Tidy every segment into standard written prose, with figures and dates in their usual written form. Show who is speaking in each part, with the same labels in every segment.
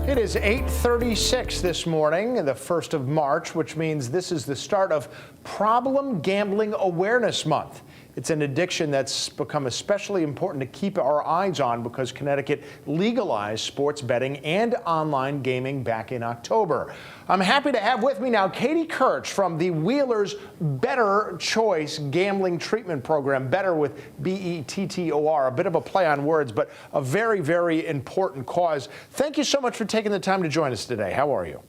Speaker 1: It is 8:36 this morning, the 1st of March, which means this is the start of Problem Gambling Awareness Month. It's an addiction that's become especially important to keep our eyes on because Connecticut legalized sports betting and online gaming back in October. I'm happy to have with me now Katie Kirch from the Wheeler's Better Choice Gambling Treatment Program, Better with B-E-T-T-O-R, a bit of a play on words, but a very, very important cause. Thank you so much for taking the time to join us today. How are you?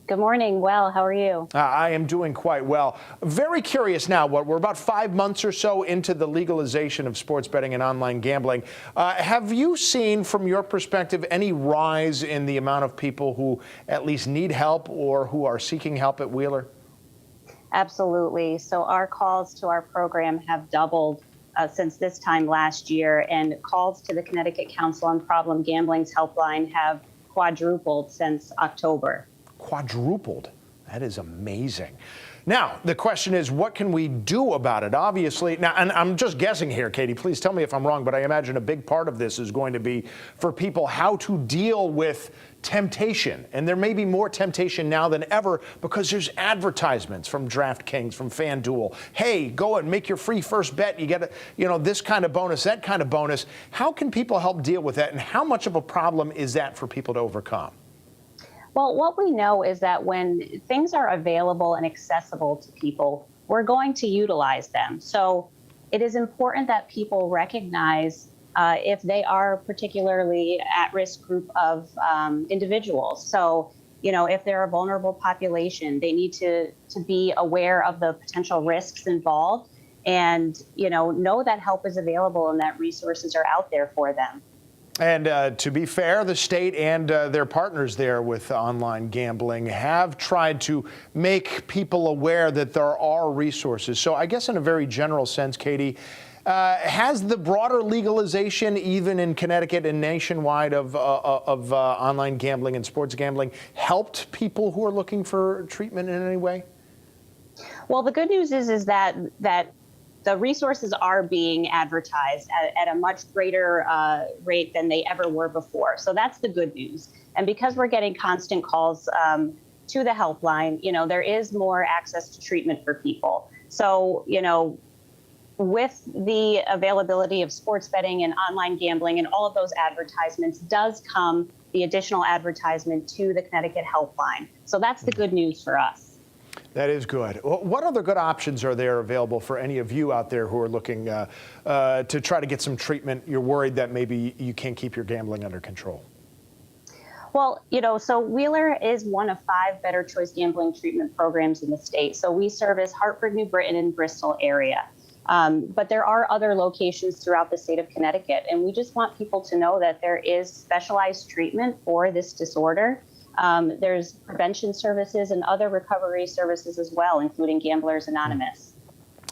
Speaker 2: Good morning. Well, how are you?
Speaker 1: I am doing quite well. Very curious now, we're about 5 months or so into the legalization of sports betting and online gambling. Have you seen, from your perspective, any rise in the amount of people who at least need help or who are seeking help at Wheeler?
Speaker 2: Absolutely. So our calls to our program have doubled since this time last year, and calls to the Connecticut Council on Problem Gambling's helpline have quadrupled since October.
Speaker 1: Quadrupled. That is amazing. Now, the question is, what can we do about it? Obviously, now, and I'm just guessing here, Katie, please tell me if I'm wrong, but I imagine a big part of this is going to be for people how to deal with temptation. And there may be more temptation now than ever because there's advertisements from DraftKings, from FanDuel. Hey, go and make your free first bet. You get this kind of bonus, that kind of bonus. How can people help deal with that? And how much of a problem is that for people to overcome?
Speaker 2: Well, what we know is that when things are available and accessible to people, we're going to utilize them. So it is important that people recognize if they are particularly at-risk group of individuals. So, if they're a vulnerable population, they need to be aware of the potential risks involved and, know that help is available and that resources are out there for them.
Speaker 1: And to be fair, the state and their partners there with online gambling have tried to make people aware that there are resources. So I guess in a very general sense, Katie, has the broader legalization, even in Connecticut and nationwide, of online gambling and sports gambling helped people who are looking for treatment in any way?
Speaker 2: Well, the good news is that the resources are being advertised at a much greater rate than they ever were before. So that's the good news. And because we're getting constant calls to the helpline, there is more access to treatment for people. So, with the availability of sports betting and online gambling and all of those advertisements does come the additional advertisement to the Connecticut helpline. So that's the good news for us.
Speaker 1: That is good. What other good options are there available for any of you out there who are looking to try to get some treatment? You're worried that maybe you can't keep your gambling under control.
Speaker 2: Well, so Wheeler is one of 5 Better Choice Gambling Treatment Programs in the state. So we service Hartford, New Britain, and Bristol area. But there are other locations throughout the state of Connecticut. And we just want people to know that there is specialized treatment for this disorder. There's prevention services and other recovery services as well, including Gamblers Anonymous.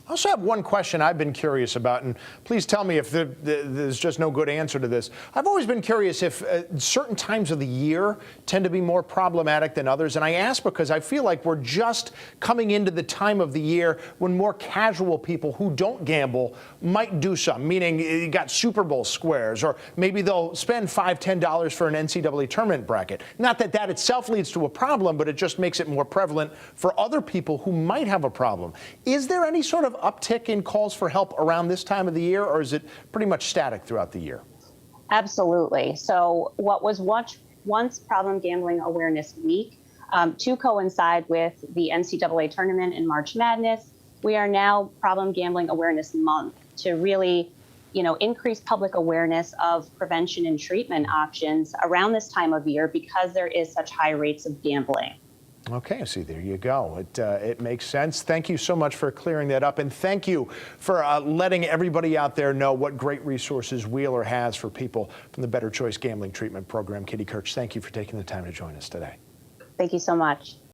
Speaker 1: I also have one question I've been curious about, and please tell me if there's just no good answer to this. I've always been curious if certain times of the year tend to be more problematic than others, and I ask because I feel like we're just coming into the time of the year when more casual people who don't gamble might do some, meaning you got Super Bowl squares, or maybe they'll spend $5, $10 for an NCAA tournament bracket. Not that that itself leads to a problem, but it just makes it more prevalent for other people who might have a problem. Is there any sort of uptick in calls for help around this time of the year, or is it pretty much static throughout the year?
Speaker 2: Absolutely. So what was once Problem Gambling Awareness Week, to coincide with the NCAA tournament and March Madness, we are now Problem Gambling Awareness Month to really, increase public awareness of prevention and treatment options around this time of year because there is such high rates of gambling.
Speaker 1: Okay, see, there you go. It makes sense. Thank you so much for clearing that up, and thank you for letting everybody out there know what great resources Wheeler has for people from the Better Choice Gambling Treatment Program. Katie Kirch, thank you for taking the time to join us today.
Speaker 2: Thank you so much.